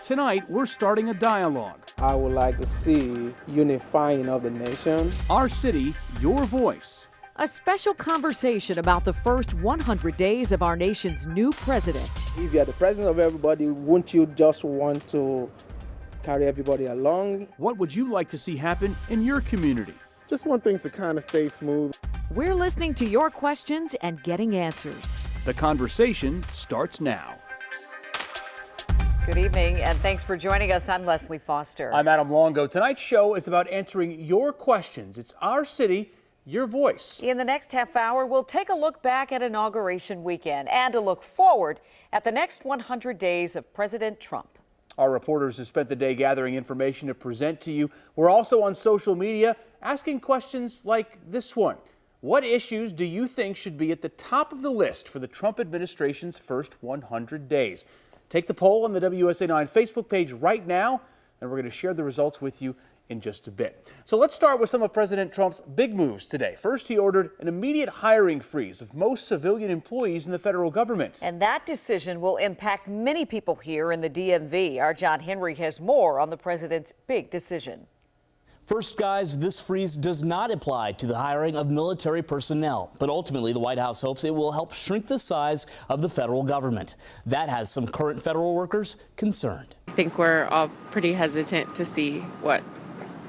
Tonight, we're starting a dialogue. I would like to see unifying of the nation. Our city, your voice. A special conversation about the first 100 days of our nation's new president. If you're the president of everybody, wouldn't you just want to carry everybody along? What would you like to see happen in your community? Just want things to kind of stay smooth. We're listening to your questions and getting answers. The conversation starts now. Good evening, and thanks for joining us. I'm Leslie Foster. I'm Adam Longo. Tonight's show is about answering your questions. It's our city, your voice. In the next half hour, we'll take a look back at Inauguration Weekend and a look forward at the next 100 days of President Trump. Our reporters have spent the day gathering information to present to you. We're also on social media asking questions like this one. What issues do you think should be at the top of the list for the Trump administration's first 100 days? Take the poll on the WSA9 Facebook page right now, and we're going to share the results with you in just a bit. So let's start with some of President Trump's big moves today. First, he ordered an immediate hiring freeze of most civilian employees in the federal government. And that decision will impact many people here in the DMV. Our John Henry has more on the president's big decision. First, guys, this freeze does not apply to the hiring of military personnel, but ultimately the White House hopes it will help shrink the size of the federal government. That has some current federal workers concerned. I think we're all pretty hesitant to see what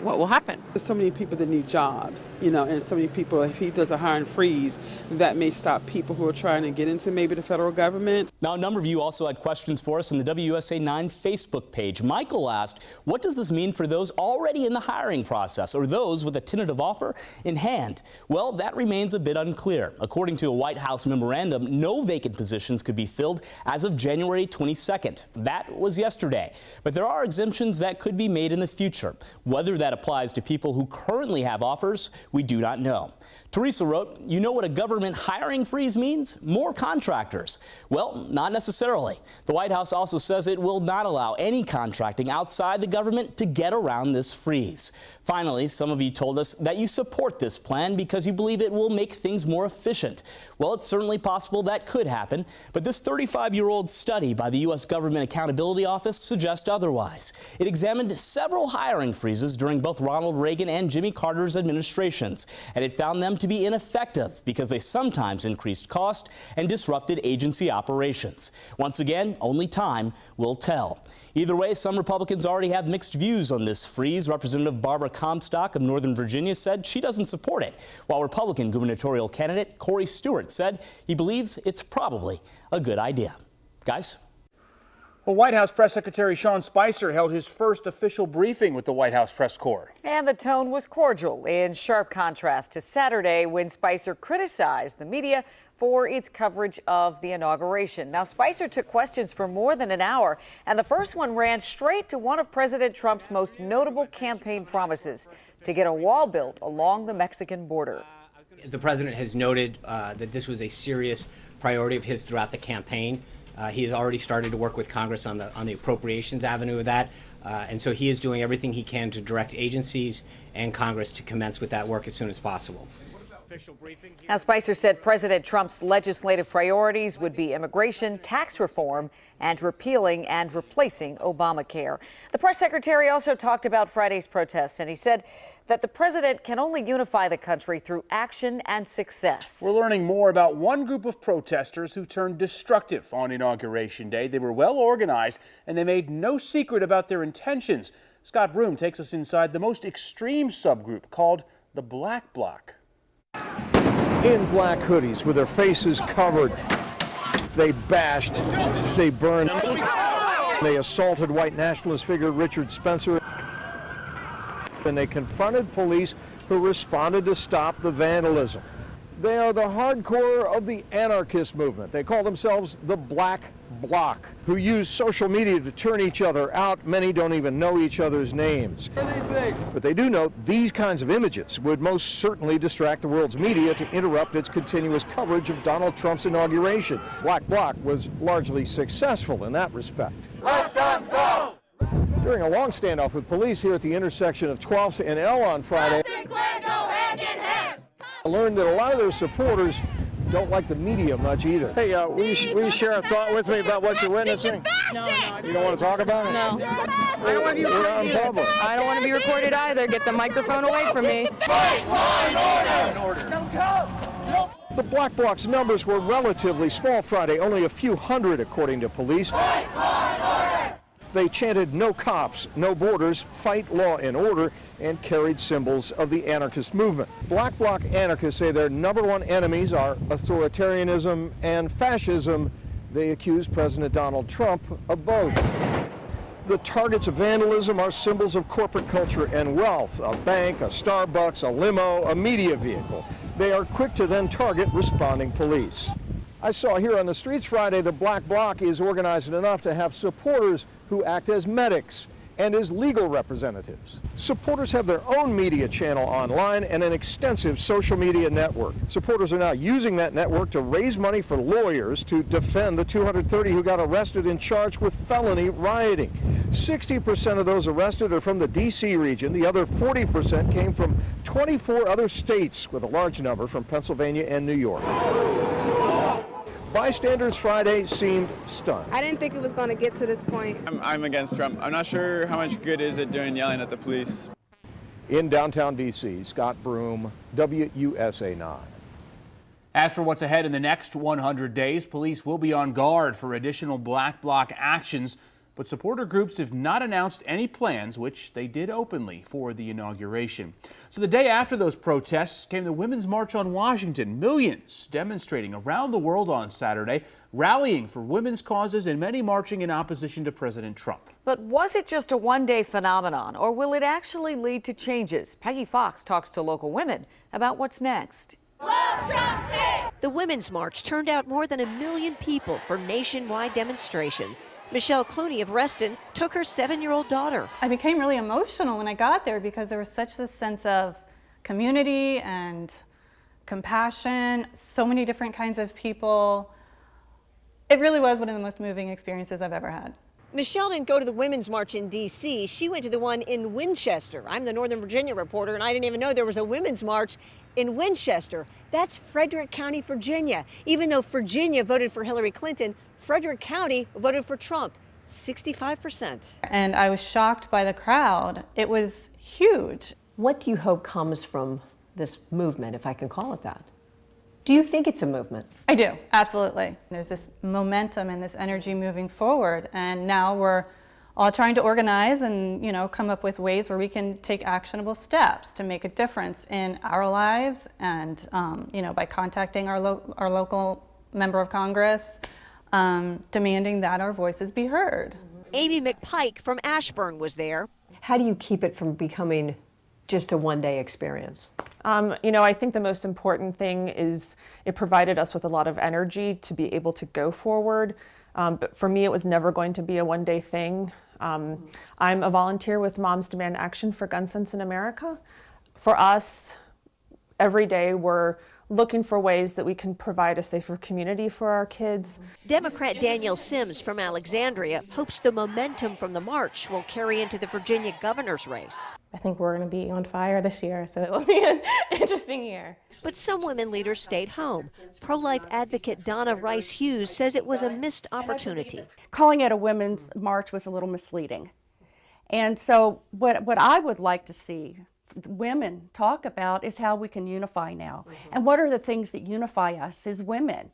will happen. There's so many people that need jobs, and so many people, if he does a hiring freeze, that may stop people who are trying to get into maybe the federal government. Now, a number of you also had questions for us on the WSA9 Facebook page. Michael asked, what does this mean for those already in the hiring process or those with a tentative offer in hand? Well, that remains a bit unclear. According to a White House memorandum, no vacant positions could be filled as of January 22nd. That was yesterday. But there are exemptions that could be made in the future. Whether that applies to people who currently have offers, we do not know. Teresa wrote, you know what a government hiring freeze means? More contractors. Well, not necessarily. The White House also says it will not allow any contracting outside the government to get around this freeze. Finally, some of you told us that you support this plan because you believe it will make things more efficient. Well, it's certainly possible that could happen, but this 35-year-old study by the U.S. Government Accountability Office suggests otherwise. It examined several hiring freezes during both Ronald Reagan and Jimmy Carter's administrations, and it found them to be ineffective because they sometimes increased cost and disrupted agency operations. Once again, only time will tell. Either way, some Republicans already have mixed views on this freeze. Representative Barbara Comstock of Northern Virginia said she doesn't support it, while Republican gubernatorial candidate Corey Stewart said he believes it's probably a good idea. Guys? Well, White House Press Secretary Sean Spicer held his first official briefing with the White House Press Corps. And the tone was cordial, in sharp contrast to Saturday when Spicer criticized the media for its coverage of the inauguration. Now, Spicer took questions for more than an hour, and the first one ran straight to one of President Trump's most notable campaign promises, to get a wall built along the Mexican border. The president has noted that this was a serious priority of his throughout the campaign. He has already started to work with Congress on the appropriations avenue of that, and so he is doing everything he can to direct agencies and Congress to commence with that work as soon as possible. Now, Spicer said President Trump's legislative priorities would be immigration, tax reform, and repealing and replacing Obamacare. The press secretary also talked about Friday's protests, and he said that the president can only unify the country through action and success. We're learning more about one group of protesters who turned destructive on Inauguration Day. They were well organized, and they made no secret about their intentions. Scott Broom takes us inside the most extreme subgroup called the Black Bloc. In black hoodies with their faces covered, they bashed, they burned, they assaulted white nationalist figure Richard Spencer, and they confronted police who responded to stop the vandalism. They are the hardcore of the anarchist movement. They call themselves the Black Bloc, who use social media to turn each other out. Many don't even know each other's names. But they do note these kinds of images would most certainly distract the world's media to interrupt its continuous coverage of Donald Trump's inauguration. Black Bloc was largely successful in that respect. Let them go! During a long standoff with police here at the intersection of 12th and L on Friday, I learned that a lot of their supporters don't like the media much either. Hey, will you share a thought with me about what you're witnessing? No. You don't want to talk about it? No. I don't want to be recorded either. I don't want to be recorded either. Get the microphone away from me. Fight, law and order! No cops! The black bloc's numbers were relatively small Friday, only a few hundred according to police. Fight, law and order! They chanted no cops, no borders, fight law and order, and carried symbols of the anarchist movement. Black bloc anarchists say their number one enemies are authoritarianism and fascism. They accuse President Donald Trump of both. The targets of vandalism are symbols of corporate culture and wealth: a bank, a Starbucks, a limo, a media vehicle. They are quick to then target responding police. I saw here on the streets Friday the Black Bloc is organized enough to have supporters who act as medics and as legal representatives. Supporters have their own media channel online and an extensive social media network. Supporters are now using that network to raise money for lawyers to defend the 230 who got arrested and charged with felony rioting. 60% of those arrested are from the D.C. region. The other 40% came from 24 other states, with a large number from Pennsylvania and New York. Bystanders Friday seemed stunned. I didn't think it was going to get to this point. I'm against Trump. I'm not sure how much good is it doing yelling at the police. In downtown D.C., Scott Broom, WUSA 9. As for what's ahead in the next 100 days, police will be on guard for additional black bloc actions, but supporter groups have not announced any plans, which they did openly for the inauguration. So the day after those protests came the Women's March on Washington. Millions demonstrating around the world on Saturday, rallying for women's causes and many marching in opposition to President Trump. But was it just a one-day phenomenon, or will it actually lead to changes? Peggy Fox talks to local women about what's next. The Women's March turned out more than 1 million people for nationwide demonstrations. Michelle Clooney of Reston took her 7-year-old daughter. I became really emotional when I got there because there was such a sense of community and compassion, so many different kinds of people. It really was one of the most moving experiences I've ever had. Michelle didn't go to the Women's March in D.C. She went to the one in Winchester. I'm the Northern Virginia reporter, and I didn't even know there was a Women's March in Winchester. That's Frederick County, Virginia. Even though Virginia voted for Hillary Clinton, Frederick County voted for Trump, 65%. And I was shocked by the crowd. It was huge. What do you hope comes from this movement, if I can call it that? Do you think it's a movement? I do, absolutely. There's this momentum and this energy moving forward, and now we're all trying to organize and, come up with ways where we can take actionable steps to make a difference in our lives, and, by contacting our local member of Congress, demanding that our voices be heard. Amy McPike from Ashburn was there. How do you keep it from becoming just a one-day experience? I think the most important thing is it provided us with a lot of energy to be able to go forward. But for me, it was never going to be a one-day thing. I'm a volunteer with Moms Demand Action for Gun Sense in America. For us, every day we're looking for ways that we can provide a safer community for our kids. Democrat Danielle Sims from Alexandria hopes the momentum from the march will carry into the Virginia governor's race. I think we're going to be on fire this year, so it will be an interesting year. But some women leaders stayed home. Pro-life advocate Donna Rice Hughes says it was a missed opportunity. Calling it a women's march was a little misleading. And so what I would like to see women talk about is how we can unify now. And what are the things that unify us as women?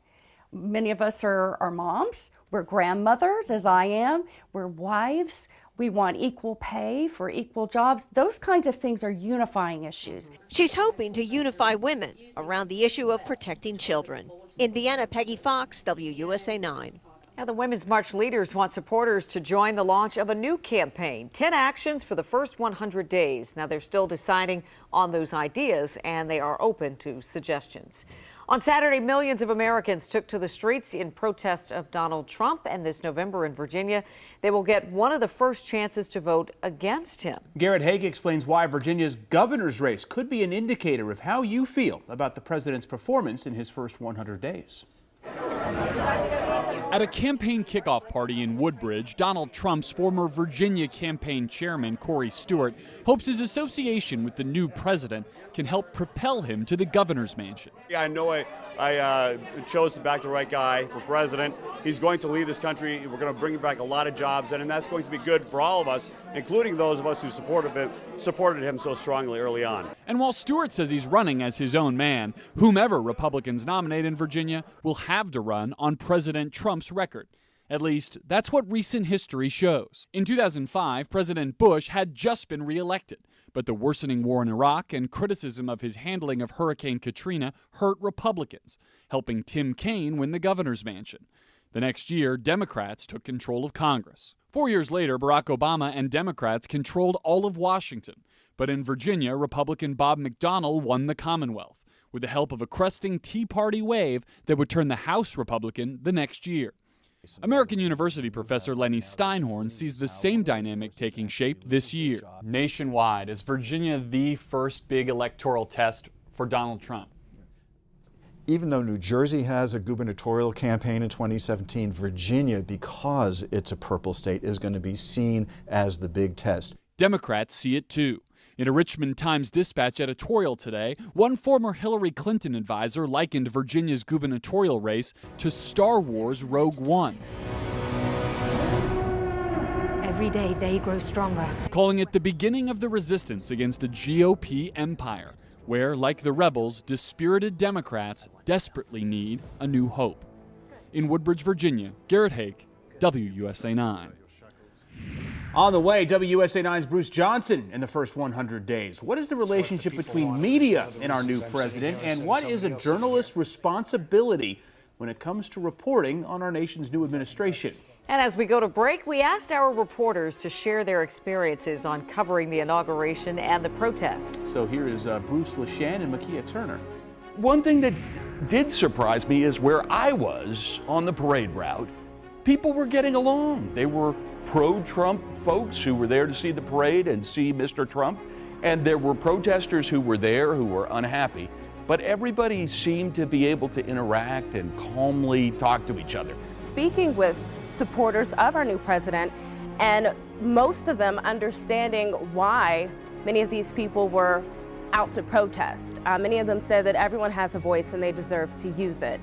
Many of us are moms, we're grandmothers, as I am, we're wives, we want equal pay for equal jobs. Those kinds of things are unifying issues. She's hoping to unify women around the issue of protecting children. In Vienna, Peggy Fox, WUSA 9. Now, the Women's March leaders want supporters to join the launch of a new campaign, 10 actions for the first 100 days. Now, they're still deciding on those ideas, and they are open to suggestions. On Saturday, millions of Americans took to the streets in protest of Donald Trump, and this November in Virginia, they will get one of the first chances to vote against him. Garrett Haig explains why Virginia's governor's race could be an indicator of how you feel about the president's performance in his first 100 days. At a campaign kickoff party in Woodbridge, Donald Trump's former Virginia campaign chairman, Corey Stewart, hopes his association with the new president can help propel him to the governor's mansion. Yeah, I know I chose to back the right guy for president. He's going to lead this country. We're going to bring back a lot of jobs, and that's going to be good for all of us, including those of us who supported him so strongly early on. And while Stewart says he's running as his own man, whomever Republicans nominate in Virginia will have to run on President Trump's record. At least, that's what recent history shows. In 2005, President Bush had just been reelected, but the worsening war in Iraq and criticism of his handling of Hurricane Katrina hurt Republicans, helping Tim Kaine win the governor's mansion. The next year, Democrats took control of Congress. 4 years later, Barack Obama and Democrats controlled all of Washington. But in Virginia, Republican Bob McDonnell won the Commonwealth, with the help of a cresting Tea Party wave that would turn the House Republican the next year. American University professor Lenny Steinhorn sees the same dynamic taking shape this year. Nationwide, is Virginia the first big electoral test for Donald Trump? Even though New Jersey has a gubernatorial campaign in 2017, Virginia, because it's a purple state, is going to be seen as the big test. Democrats see it too. In a Richmond Times-Dispatch editorial today, one former Hillary Clinton advisor likened Virginia's gubernatorial race to Star Wars Rogue One. Every day they grow stronger. Calling it the beginning of the resistance against a GOP empire, where, like the rebels, dispirited Democrats desperately need a new hope. In Woodbridge, Virginia, Garrett Hake, WUSA 9. On the way, WUSA 9's Bruce Johnson in the first 100 days. What is the relationship between media and our new president, and what is a journalist's responsibility when it comes to reporting on our nation's new administration? And as we go to break, we asked our reporters to share their experiences on covering the inauguration and the protests. So here is Bruce LeShan and Makia Turner. One thing that did surprise me is where I was on the parade route, people were getting along. They were pro-Trump folks who were there to see the parade and see Mr. Trump, and there were protesters who were there who were unhappy, but everybody seemed to be able to interact and calmly talk to each other. Speaking with supporters of our new president, and most of them understanding why many of these people were out to protest. Many of them said that everyone has a voice and they deserve to use it.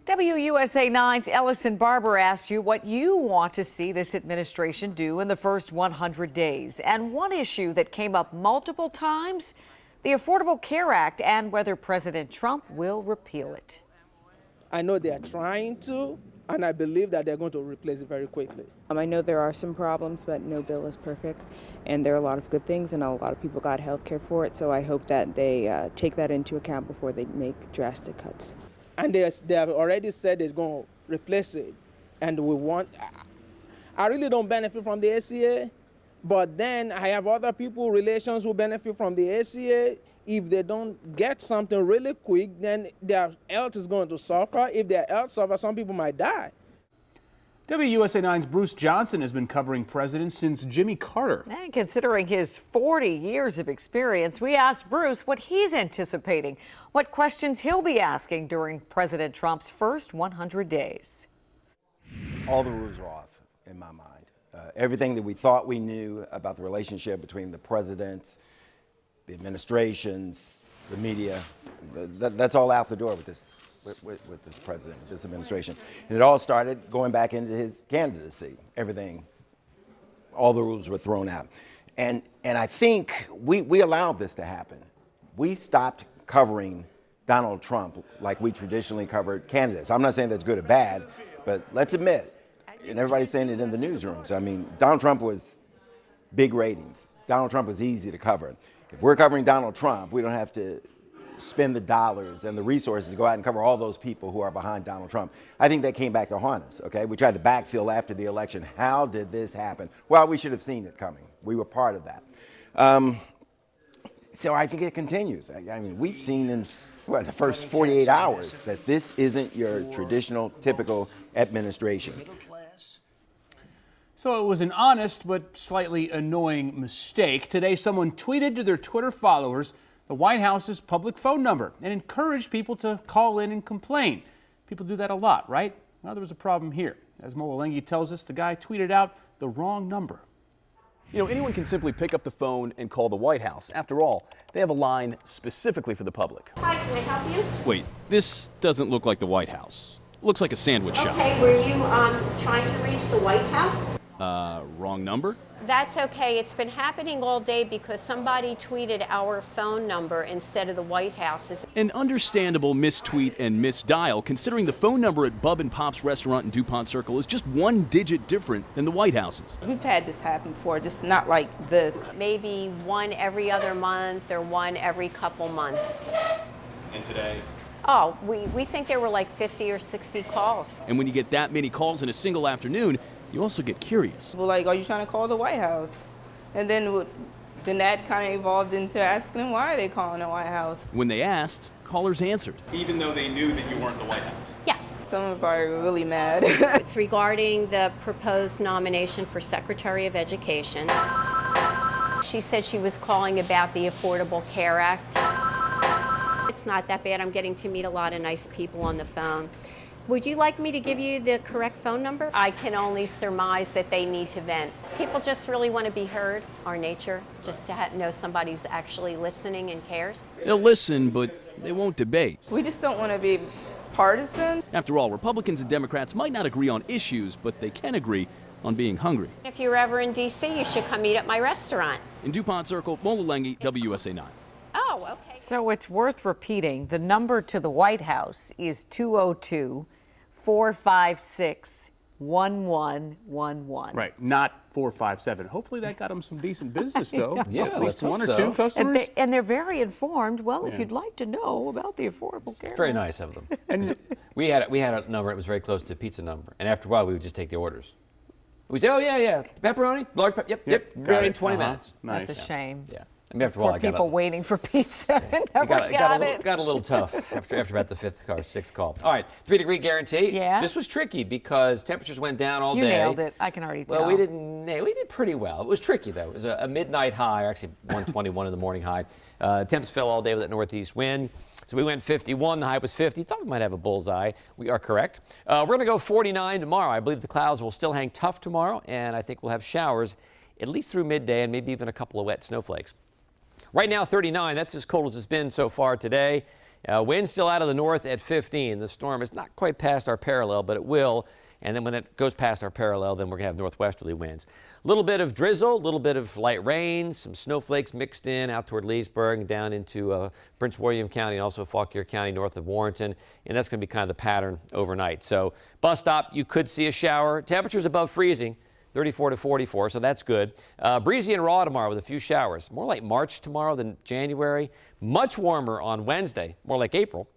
WUSA 9's Ellison Barber asked you what you want to see this administration do in the first 100 days. And one issue that came up multiple times, the Affordable Care Act and whether President Trump will repeal it. I know they are trying to, and I believe that they're going to replace it very quickly. I know there are some problems, but no bill is perfect, and there are a lot of good things, and a lot of people got health care for it, so I hope that they take that into account before they make drastic cuts. And they have already said they're going to replace it. And I really don't benefit from the ACA, but then I have other people, relations who benefit from the ACA. If they don't get something really quick, then their health is going to suffer. If their health suffers, some people might die. WUSA 9's Bruce Johnson has been covering presidents since Jimmy Carter. And considering his 40 years of experience, we asked Bruce what he's anticipating, what questions he'll be asking during President Trump's first 100 days. All the rules are off in my mind. Everything that we thought we knew about the relationship between the president, the administrations, the media, that's all out the door with this. With this president, with this administration. And it all started going back into his candidacy. Everything, all the rules were thrown out. And I think we allowed this to happen. We stopped covering Donald Trump like we traditionally covered candidates. I'm not saying that's good or bad, but let's admit, and everybody's saying it in the newsrooms, I mean, Donald Trump was big ratings. Donald Trump was easy to cover. If we're covering Donald Trump, we don't have to spend the dollars and the resources to go out and cover all those people who are behind Donald Trump. I think that came back to haunt us, okay? We tried to backfill after the election. How did this happen? Well, we should have seen it coming. We were part of that. So I think it continues. I mean, we've seen in the first 48 hours that this isn't your traditional, typical administration. So it was an honest but slightly annoying mistake. Today, someone tweeted to their Twitter followers the White House's public phone number and encouraged people to call in and complain. People do that a lot, right? Well, there was a problem here. As Molalengi tells us, the guy tweeted out the wrong number. You know, anyone can simply pick up the phone and call the White House. After all, they have a line specifically for the public. Hi, can I help you? Wait, this doesn't look like the White House. Looks like a sandwich shop. Okay, were you trying to reach the White House? Wrong number? That's okay. It's been happening all day because somebody tweeted our phone number instead of the White House's. An understandable mistweet and misdial, considering the phone number at Bub and Pop's restaurant in DuPont Circle is just one digit different than the White House's. We've had this happen before, just not like this. Maybe one every other month or one every couple months. And today? Oh, we think there were like 50 or 60 calls. And when you get that many calls in a single afternoon, you also get curious. Well, like, are you trying to call the White House? And then that kind of evolved into asking them why are they calling the White House. When they asked, callers answered. Even though they knew that you weren't the White House? Yeah. Some of them are really mad. It's regarding the proposed nomination for Secretary of Education. She said she was calling about the Affordable Care Act. It's not that bad. I'm getting to meet a lot of nice people on the phone. Would you like me to give you the correct phone number? I can only surmise that they need to vent. People just really want to be heard, our nature, just to know somebody's actually listening and cares. They'll listen, but they won't debate. We just don't want to be partisan. After all, Republicans and Democrats might not agree on issues, but they can agree on being hungry. If you're ever in D.C., you should come eat at my restaurant. In DuPont Circle, Molalengi, WUSA 9. Oh, okay. So it's worth repeating. The number to the White House is 202-456-1111. Right, not 457. Hopefully that got them some decent business, though. Yeah, at least one or so. two customers. And they're very informed. Well, if Yeah. you'd like to know about the Affordable Care Act. Very nice of them. And we had a number. It was very close to a pizza number. And after a while, we would just take the orders. We say, oh yeah, pepperoni, large yep, ready in 20 minutes. Nice. That's a shame. Yeah. I mean, after a while, Poor people waiting for pizza. Never got a little tough after about the fifth or sixth call. All right, 3-degree guarantee. Yeah. This was tricky because temperatures went down all You day. nailed it. I can already tell. Well, we did pretty well. It was tricky though. It was a midnight high, or actually 121 in the morning high. Temps fell all day with that northeast wind. So we went 51, the high was 50. Thought we might have a bullseye. We are correct. We're going to go 49 tomorrow. I believe the clouds will still hang tough tomorrow, and I think we'll have showers at least through midday and maybe even a couple of wet snowflakes. Right now, 39. That's as cold as it's been so far today. Wind still out of the north at 15. The storm is not quite past our parallel, but it will. And then when it goes past our parallel, then we're going to have northwesterly winds. A little bit of drizzle, a little bit of light rain, some snowflakes mixed in out toward Leesburg and down into Prince William County and also Fauquier County north of Warrenton. And that's going to be kind of the pattern overnight. So bus stop, you could see a shower. Temperatures above freezing. 34 to 44, so that's good. Breezy and raw tomorrow with a few showers. More like March tomorrow than January. Much warmer on Wednesday, more like April.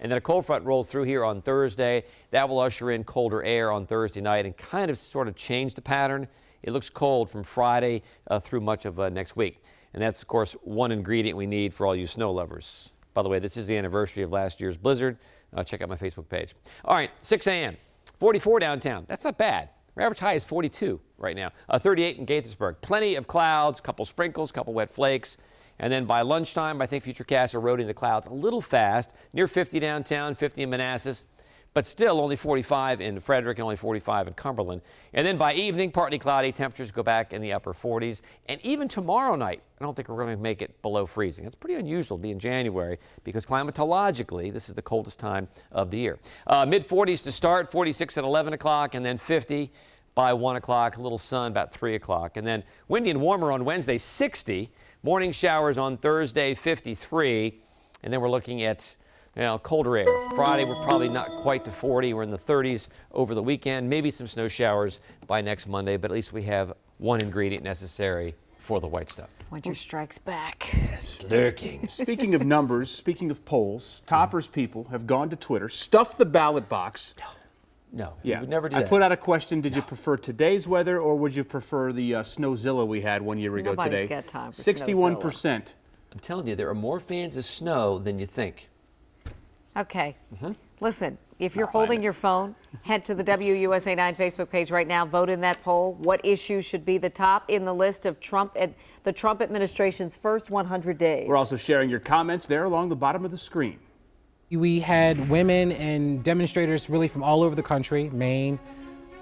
And then a cold front rolls through here on Thursday. That will usher in colder air on Thursday night and kind of sort of change the pattern. It looks cold from Friday through much of next week. And that's, of course, one ingredient we need for all you snow lovers. By the way, this is the anniversary of last year's blizzard. Check out my Facebook page. All right, 6 a.m., 44 downtown. That's not bad. Our average high is 42 right now. 38 in Gaithersburg. Plenty of clouds, couple sprinkles, couple wet flakes. And then by lunchtime, I think futurecasts are eroding the clouds a little fast. Near 50 downtown, 50 in Manassas. But still only 45 in Frederick and only 45 in Cumberland. And then by evening, partly cloudy. Temperatures go back in the upper 40s. And even tomorrow night, I don't think we're going to make it below freezing. It's pretty unusual to be in January because climatologically, this is the coldest time of the year. Mid-40s to start, 46 at 11 o'clock, and then 50 by 1 o'clock. A little sun about 3 o'clock. And then windy and warmer on Wednesday, 60. Morning showers on Thursday, 53. And then we're looking at colder air. Friday, we're probably not quite to 40. We're in the 30s over the weekend. Maybe some snow showers by next Monday, but at least we have one ingredient necessary for the white stuff. Winter strikes back. Yes, lurking. Speaking of numbers, speaking of polls, Toppers people have gone to Twitter, stuffed the ballot box. No, yeah, you would never do I that. put out a question, did you prefer today's weather or would you prefer the Snowzilla we had 1 year ago Nobody's today? got time for 61%. I'm telling you, there are more fans of snow than you think. Okay. Listen, if you're holding your phone, head to the WUSA 9 Facebook page right now. Vote in that poll. What issue should be the top in the list of the Trump administration's first 100 days? We're also sharing your comments there along the bottom of the screen. We had women and demonstrators really from all over the country, Maine,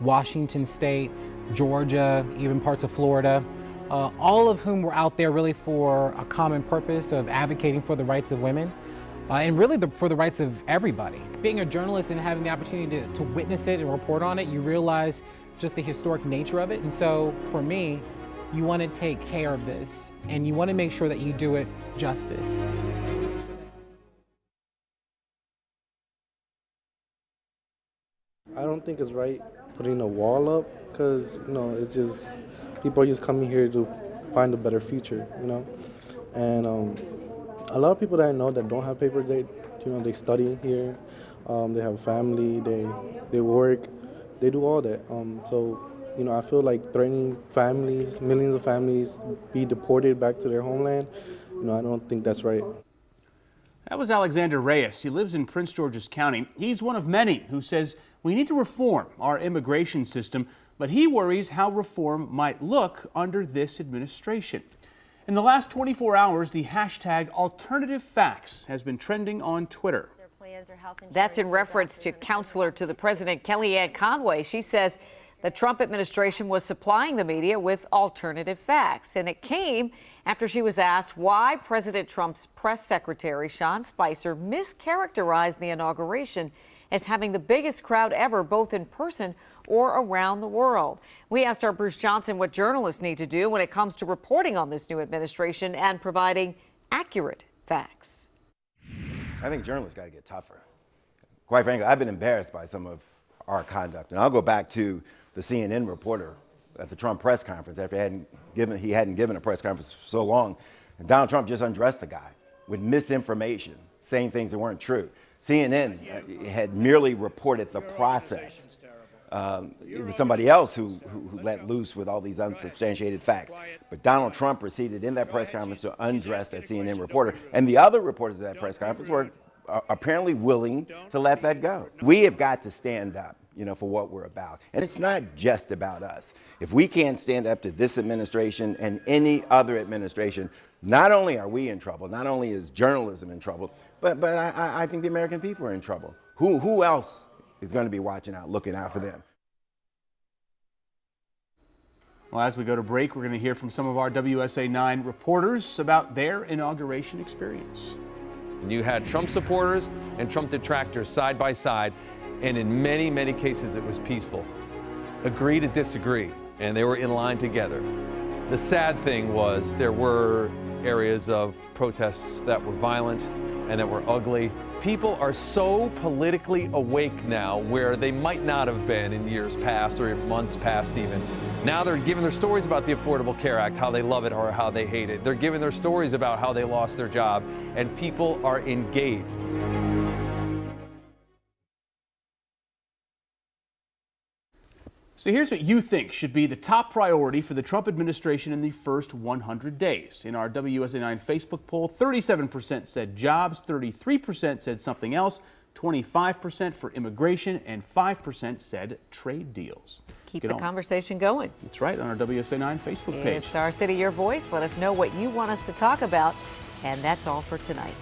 Washington State, Georgia, even parts of Florida, all of whom were out there really for a common purpose of advocating for the rights of women. And really for the rights of everybody. Being a journalist and having the opportunity to witness it and report on it, you realize just the historic nature of it. And so for me, you want to take care of this and you want to make sure that you do it justice. I don't think it's right putting a wall up because, it's just, people are just coming here to find a better future, And a lot of people that I know that don't have paper, they study here, they have a family, they work, they do all that. So, I feel like threatening families, millions of families, be deported back to their homeland, I don't think that's right. That was Alexander Reyes. He lives in Prince George's County. He's one of many who says we need to reform our immigration system, but he worries how reform might look under this administration. In the last 24 hours, the hashtag alternative facts has been trending on Twitter. That's in reference to counselor to the president, Kellyanne Conway. She says the Trump administration was supplying the media with alternative facts, and it came after she was asked why President Trump's press secretary, Sean Spicer, mischaracterized the inauguration as having the biggest crowd ever, both in person or around the world. We asked our Bruce Johnson what journalists need to do when it comes to reporting on this new administration and providing accurate facts. I think journalists got to get tougher. Quite frankly, I've been embarrassed by some of our conduct. And I'll go back to the CNN reporter at the Trump press conference after he hadn't given a press conference for so long. And Donald Trump just undressed the guy with misinformation, saying things that weren't true. CNN had merely reported the process. It was somebody else who let loose with all these unsubstantiated facts. But Donald Trump proceeded in that press conference to undress that CNN reporter. And the other reporters at that press conference were apparently willing to let that go. We have got to stand up, for what we're about. And it's not just about us. If we can't stand up to this administration and any other administration, not only are we in trouble, not only is journalism in trouble, but I think the American people are in trouble. Who else is going to be watching out, looking out for them? Well, as we go to break, we're going to hear from some of our WUSA 9 reporters about their inauguration experience. You had Trump supporters and Trump detractors side by side, and in many, many cases it was peaceful. Agree to disagree, and they were in line together. The sad thing was there were areas of protests that were violent and that were ugly. People are so politically awake now where they might not have been in years past or months past even. Now they're giving their stories about the Affordable Care Act, how they love it or how they hate it. They're giving their stories about how they lost their job, and people are engaged. So here's what you think should be the top priority for the Trump administration in the first 100 days. In our WUSA 9 Facebook poll, 37% said jobs, 33% said something else, 25% for immigration, and 5% said trade deals. Keep the conversation going. That's right, on our WUSA 9 Facebook page. It's Our City, Your Voice. Let us know what you want us to talk about. And that's all for tonight.